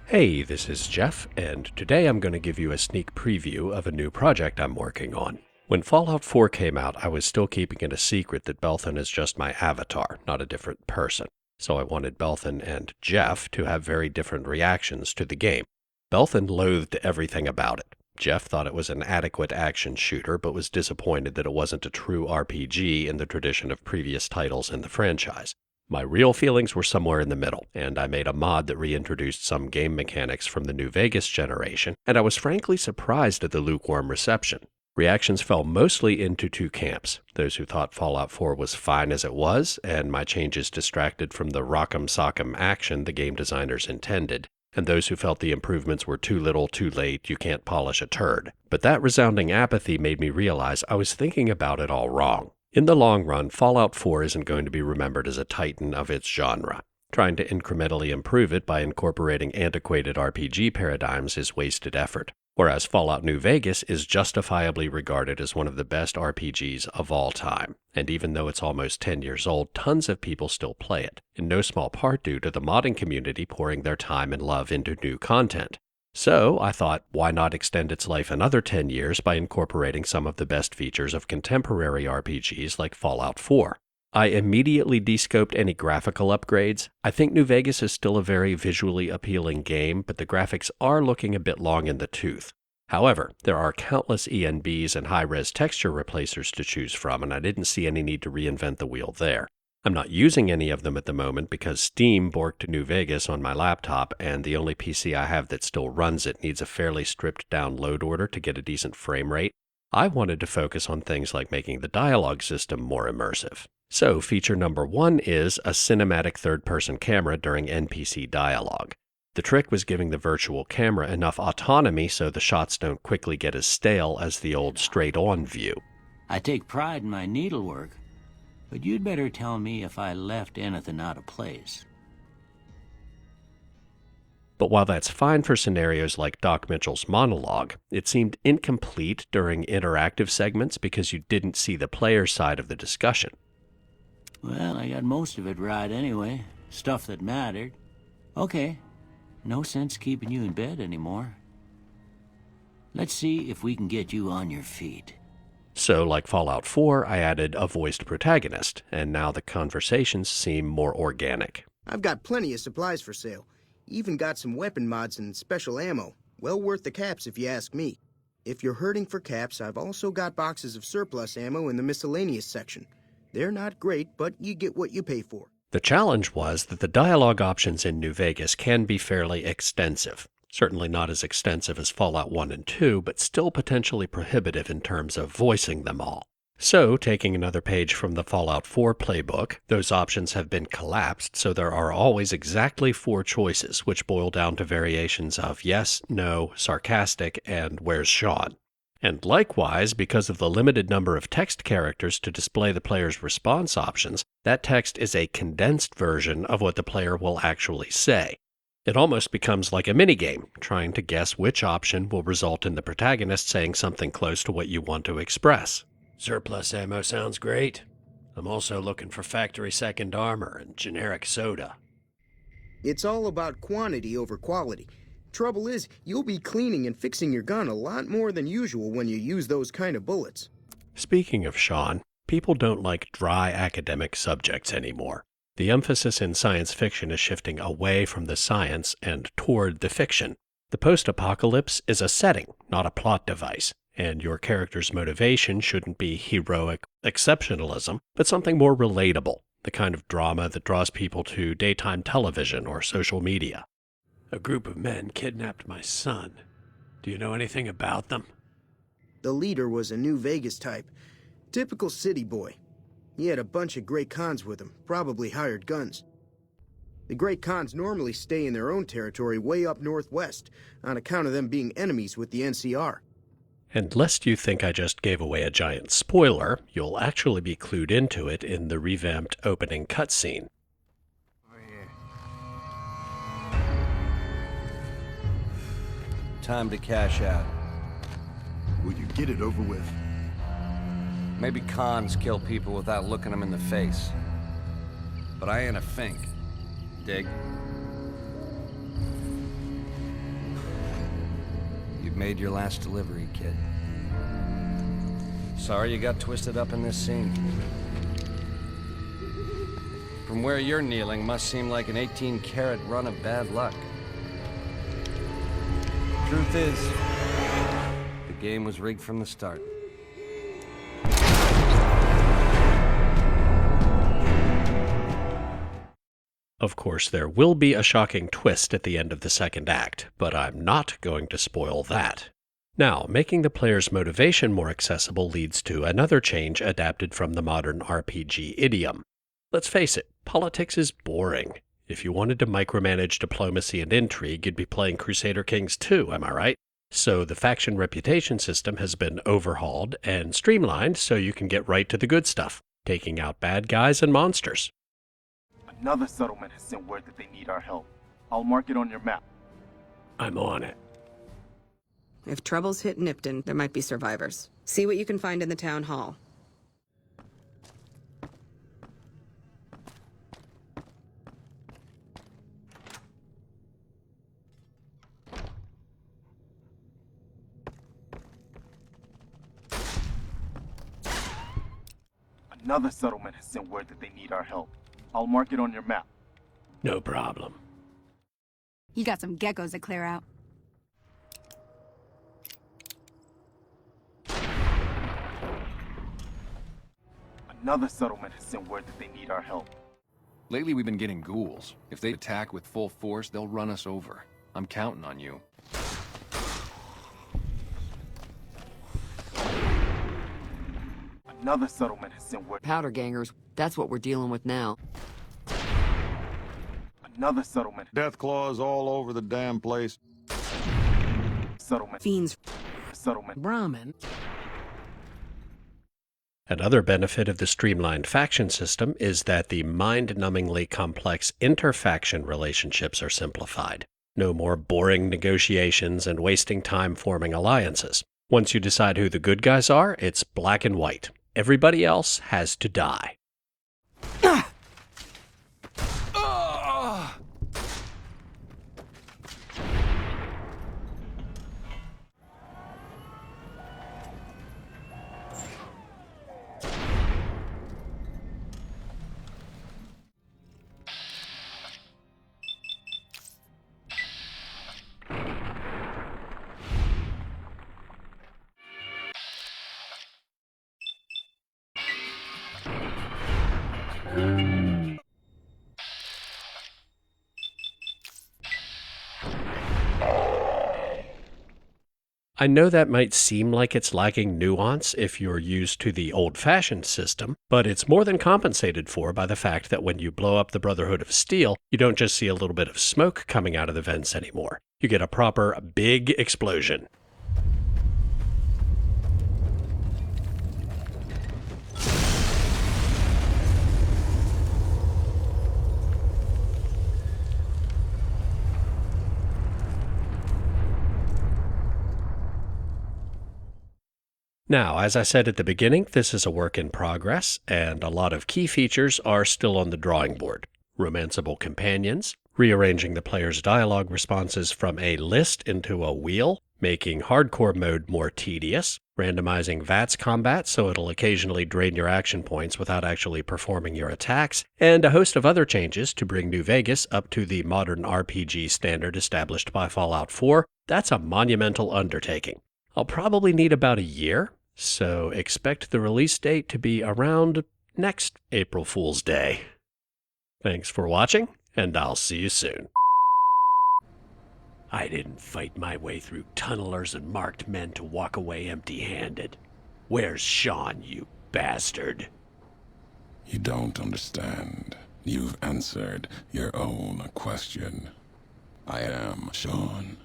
Hey, this is Jeff, and today I'm going to give you a sneak preview of a new project I'm working on. When Fallout 4 came out, I was still keeping it a secret that Belthan is just my avatar, not a different person. So I wanted Belthan and Jeff to have very different reactions to the game. Belthan loathed everything about it. Jeff thought it was an adequate action shooter, but was disappointed that it wasn't a true RPG in the tradition of previous titles in the franchise. My real feelings were somewhere in the middle, and I made a mod that reintroduced some game mechanics from the New Vegas generation, and I was frankly surprised at the lukewarm reception. Reactions fell mostly into two camps: those who thought Fallout 4 was fine as it was, and my changes distracted from the rock'em sock'em action the game designers intended, and those who felt the improvements were too little, too late, you can't polish a turd. But that resounding apathy made me realize I was thinking about it all wrong. In the long run, Fallout 4 isn't going to be remembered as a titan of its genre. Trying to incrementally improve it by incorporating antiquated RPG paradigms is wasted effort, whereas Fallout New Vegas is justifiably regarded as one of the best RPGs of all time. And even though it's almost 10 years old, tons of people still play it, in no small part due to the modding community pouring their time and love into new content. So I thought, why not extend its life another 10 years by incorporating some of the best features of contemporary RPGs like Fallout 4. I immediately descoped any graphical upgrades. I think New Vegas is still a very visually appealing game, but the graphics are looking a bit long in the tooth. However, there are countless ENBs and high-res texture replacers to choose from, and I didn't see any need to reinvent the wheel there. I'm not using any of them at the moment because Steam borked New Vegas on my laptop, and the only PC I have that still runs it needs a fairly stripped-down load order to get a decent frame rate. I wanted to focus on things like making the dialogue system more immersive. So feature number 1 is a cinematic third-person camera during NPC dialogue. The trick was giving the virtual camera enough autonomy so the shots don't quickly get as stale as the old straight-on view. I take pride in my needlework, but you'd better tell me if I left anything out of place. But while that's fine for scenarios like Doc Mitchell's monologue, it seemed incomplete during interactive segments because you didn't see the player's side of the discussion. Well, I got most of it right anyway. Stuff that mattered. Okay, no sense keeping you in bed anymore. Let's see if we can get you on your feet. So, like Fallout 4, I added a voiced protagonist, and now the conversations seem more organic. I've got plenty of supplies for sale. Even got some weapon mods and special ammo. Well worth the caps if you ask me. If you're hurting for caps, I've also got boxes of surplus ammo in the miscellaneous section. They're not great, but you get what you pay for. The challenge was that the dialogue options in New Vegas can be fairly extensive. Certainly not as extensive as Fallout 1 and 2, but still potentially prohibitive in terms of voicing them all. So, taking another page from the Fallout 4 playbook, those options have been collapsed, so there are always exactly 4 choices, which boil down to variations of yes, no, sarcastic, and where's Sean? And likewise, because of the limited number of text characters to display the player's response options, that text is a condensed version of what the player will actually say. It almost becomes like a minigame, trying to guess which option will result in the protagonist saying something close to what you want to express. Surplus ammo sounds great. I'm also looking for factory second armor and generic soda. It's all about quantity over quality. Trouble is, you'll be cleaning and fixing your gun a lot more than usual when you use those kind of bullets. Speaking of Sean, people don't like dry academic subjects anymore. The emphasis in science fiction is shifting away from the science and toward the fiction. The post-apocalypse is a setting, not a plot device, and your character's motivation shouldn't be heroic exceptionalism, but something more relatable, the kind of drama that draws people to daytime television or social media. A group of men kidnapped my son. Do you know anything about them? The leader was a New Vegas type. Typical city boy. He had a bunch of Great Khans with him, probably hired guns. The Great Khans normally stay in their own territory way up northwest, on account of them being enemies with the NCR. And lest you think I just gave away a giant spoiler, you'll actually be clued into it in the revamped opening cutscene. Time to cash out. Will you get it over with? Maybe cons kill people without looking them in the face. But I ain't a fink. Dig? Made your last delivery, kid. Sorry you got twisted up in this scene. From where you're kneeling must seem like an 18-carat run of bad luck. Truth is, the game was rigged from the start. Of course, there will be a shocking twist at the end of the second act, but I'm not going to spoil that. Now, making the player's motivation more accessible leads to another change adapted from the modern RPG idiom. Let's face it, politics is boring. If you wanted to micromanage diplomacy and intrigue, you'd be playing Crusader Kings 2, am I right? So the faction reputation system has been overhauled and streamlined so you can get right to the good stuff, taking out bad guys and monsters. Another settlement has sent word that they need our help. I'll mark it on your map. I'm on it. If troubles hit Nipton, there might be survivors. See what you can find in the town hall. Another settlement has sent word that they need our help. I'll mark it on your map. No problem. You got some geckos to clear out. Another settlement has sent word that they need our help. Lately we've been getting ghouls. If they attack with full force, they'll run us over. I'm counting on you. Another settlement has sent word. Powder gangers, that's what we're dealing with now. Another settlement. Death claws all over the damn place. Settlement. Fiends. Settlement. Brahmin. Another benefit of the streamlined faction system is that the mind-numbingly complex inter-faction relationships are simplified. No more boring negotiations and wasting time forming alliances. Once you decide who the good guys are, it's black and white. Everybody else has to die. I know that might seem like it's lacking nuance if you're used to the old-fashioned system, but it's more than compensated for by the fact that when you blow up the Brotherhood of Steel, you don't just see a little bit of smoke coming out of the vents anymore. You get a proper big explosion. Now, as I said at the beginning, this is a work in progress, and a lot of key features are still on the drawing board. Romanceable companions, rearranging the player's dialogue responses from a list into a wheel, making hardcore mode more tedious, randomizing VATS combat so it'll occasionally drain your action points without actually performing your attacks, and a host of other changes to bring New Vegas up to the modern RPG standard established by Fallout 4. That's a monumental undertaking. I'll probably need about a year, so expect the release date to be around next April Fool's Day. Thanks for watching, and I'll see you soon. I didn't fight my way through tunnelers and marked men to walk away empty-handed. Where's Sean, you bastard? You don't understand. You've answered your own question. I am Sean.